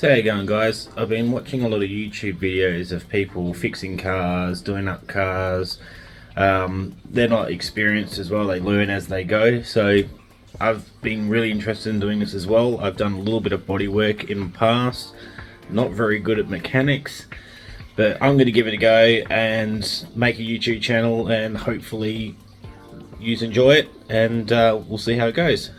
So how you going, guys? I've been watching a lot of YouTube videos of people fixing cars, doing up cars. They're not experienced as well, they learn as they go. So I've been really interested in doing this as well. I've done a little bit of body work in the past, not very good at mechanics, but I'm going to give it a go and make a YouTube channel, and hopefully you enjoy it, and we'll see how it goes.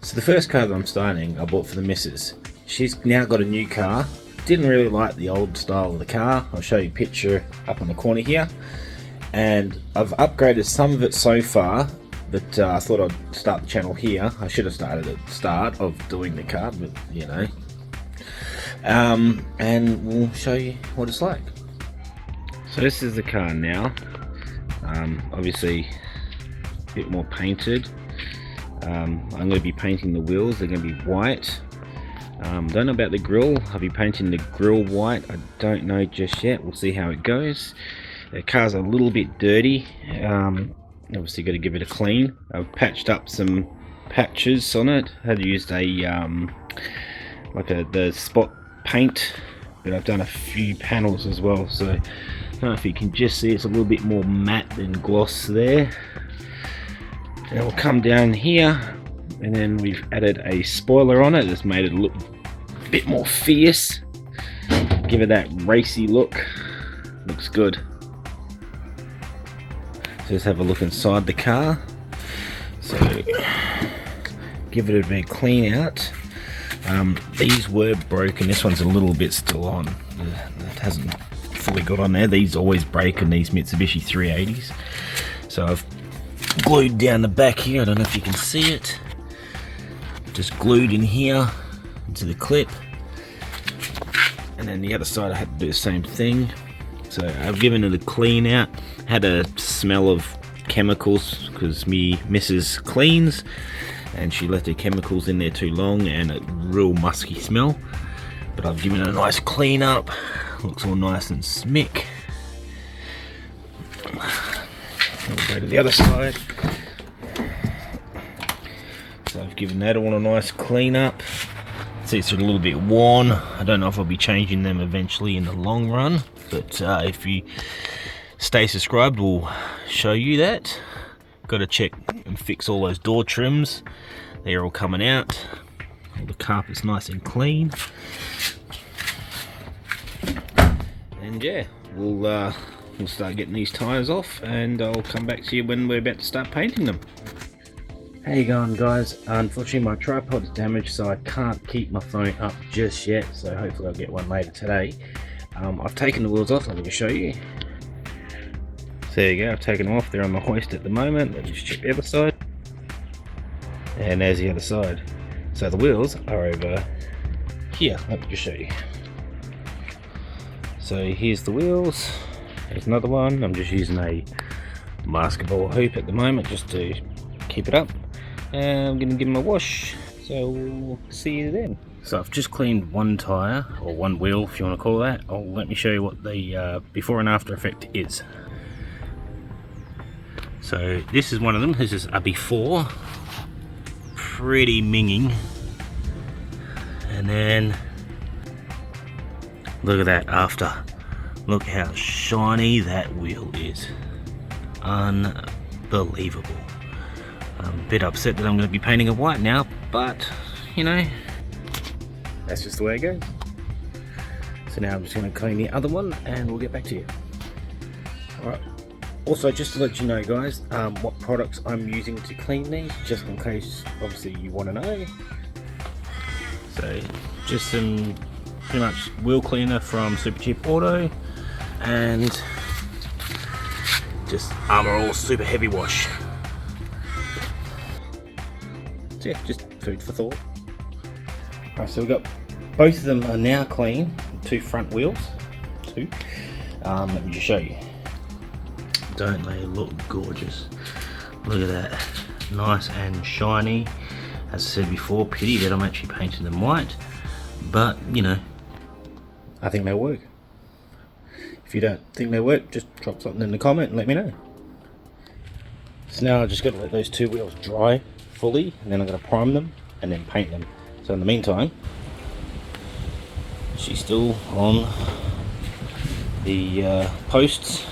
So the first car that I'm starting, I bought for the missus. She's now got a new car. Didn't really like the old style of the car. I'll show you a picture up in the corner here. And I've upgraded some of it so far, but I thought I'd start the channel here. I should have started at the start of doing the car, but you know. And we'll show you what it's like. So this is the car now. Obviously a bit more painted. I'm going to be painting the wheels. They're going to be white. Don't know about the grille. I'll be painting the grille white. I don't know just yet. We'll see how it goes. The car's a little bit dirty. Obviously got to give it a clean. I've patched up some patches on it. Had used a the spot paint, but I've done a few panels as well. So I don't know if you can just see, it's a little bit more matte than gloss there. And we'll come down here, and then we've added a spoiler on it that's made it look a bit more fierce, give it that racy look. Looks good. So let's have a look inside the car. So give it a bit clean out. These were broken. This one's a little bit still on. It hasn't fully got on there. These always break in these Mitsubishi 380s. So I've glued down the back here. I don't know if you can see it. Just glued in here into the clip, and then the other side I had to do the same thing. So I've given it a clean out. Had a smell of chemicals because me missus cleans, and she left her chemicals in there too long, and a real musky smell. But I've given it a nice clean up. Looks all nice and smick. We'll go to the other side. So I've given that all a nice clean up. See, it's a little bit worn. I don't know if I'll be changing them eventually in the long run, but if you stay subscribed, we'll show you that. Got to check and fix all those door trims. They're all coming out. All the carpet's nice and clean. And yeah, we'll start getting these tyres off, and I'll come back to you when we're about to start painting them. How you going, guys? Unfortunately my tripod is damaged, so I can't keep my phone up just yet, so hopefully I'll get one later today. I've taken the wheels off. Let me just show you. So there you go, I've taken them off. They're on the hoist at the moment. Let me just check the other side. And there's the other side. So the wheels are over here. Let me just show you. So here's the wheels. There's another one. I'm just using a basketball hoop at the moment just to keep it up. And I'm going to give them a wash. So we'll see you then. So I've just cleaned one tyre, or one wheel if you want to call that. Let me show you what the before and after effect is. So this is one of them. This is a before. Pretty minging. And then look at that after. Look how shiny that wheel is. Unbelievable. I'm a bit upset that I'm going to be painting it white now, but you know, that's just the way it goes. So now I'm just going to clean the other one, and we'll get back to you. Alright. Also, just to let you know, guys, what products I'm using to clean these, just in case obviously you want to know. So just some pretty much wheel cleaner from Super Cheap Auto, and just Armor All Super Heavy Wash. So yeah, just food for thought. Alright, so we've got both of them are now clean. Two front wheels. Let me just show you. Don't they look gorgeous? Look at that, nice and shiny. As I said before, pity that I'm actually painting them white, but you know, I think they'll work. If you don't think they work, just drop something in the comment and let me know. So now I've just got to let those two wheels dry fully, and then I'm going to prime them and then paint them. So in the meantime, she's still on the posts,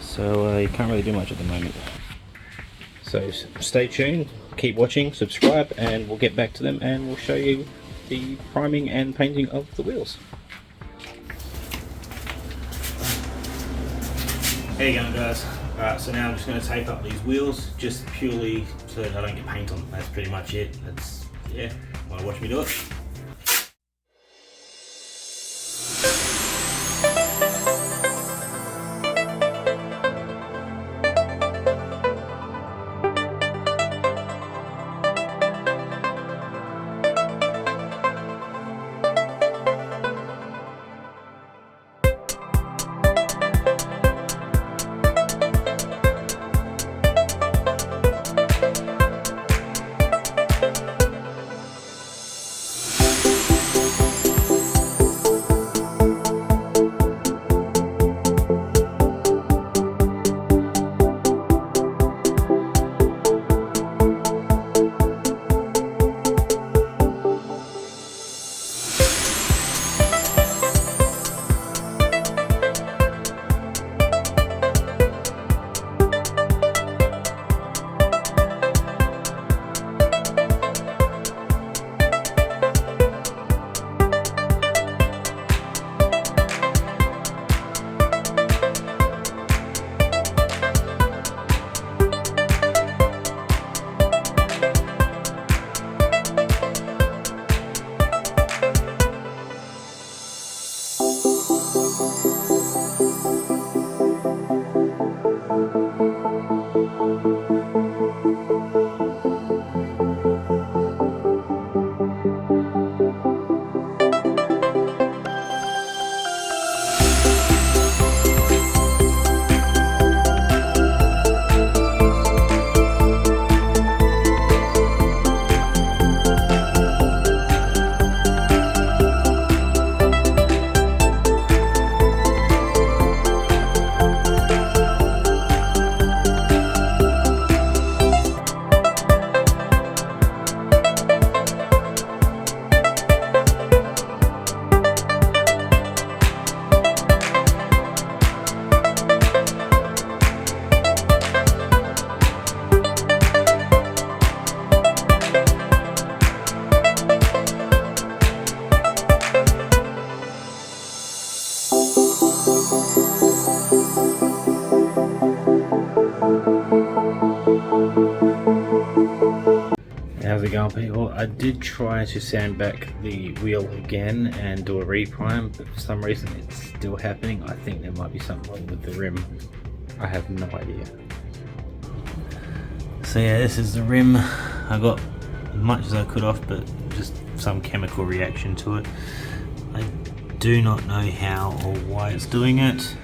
so you can't really do much at the moment. So stay tuned, keep watching, subscribe, and we'll get back to them and we'll show you the priming and painting of the wheels. There you go, guys. Alright, so now I'm just going to tape up these wheels just purely so that I don't get paint on them. That's pretty much it. That's, yeah, want to watch me do it? How's it going, people? I did try to sand back the wheel again and do a reprime, but for some reason it's still happening. I think there might be something wrong with the rim. I have no idea. So yeah, this is the rim. I got as much as I could off, but just some chemical reaction to it. I do not know how or why it's doing it.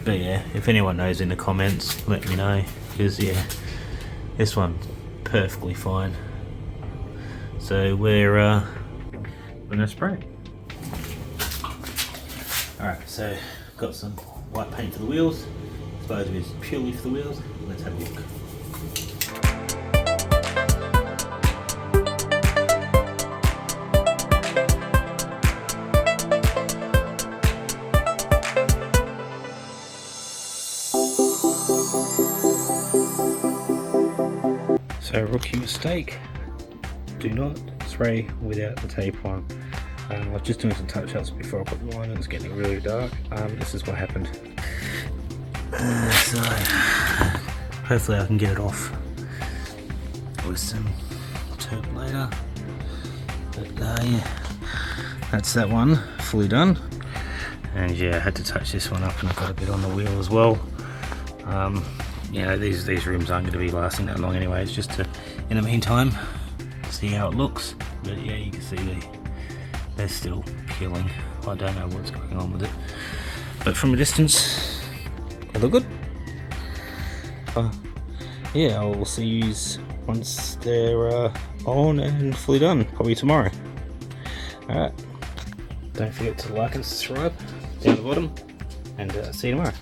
But yeah, if anyone knows in the comments, let me know, because yeah, this one's perfectly fine. So we're gonna spray. Alright, so got some white paint for the wheels. I suppose it's purely for the wheels. Let's have a look. So rookie mistake, do not spray without the tape on. I was just doing some touch-ups before I put the line and it's getting really dark. This is what happened. So hopefully I can get it off with some tape later. But yeah, that's that one fully done. And yeah, I had to touch this one up and I got a bit on the wheel as well. You know, these rims aren't going to be lasting that long anyway. It's just to, in the meantime, see how it looks. But yeah, you can see they're still peeling. I don't know what's going on with it, but from a distance, they look good. yeah, I'll see you once they're on and fully done, probably tomorrow. Alright, don't forget to like and subscribe down the bottom, and see you tomorrow.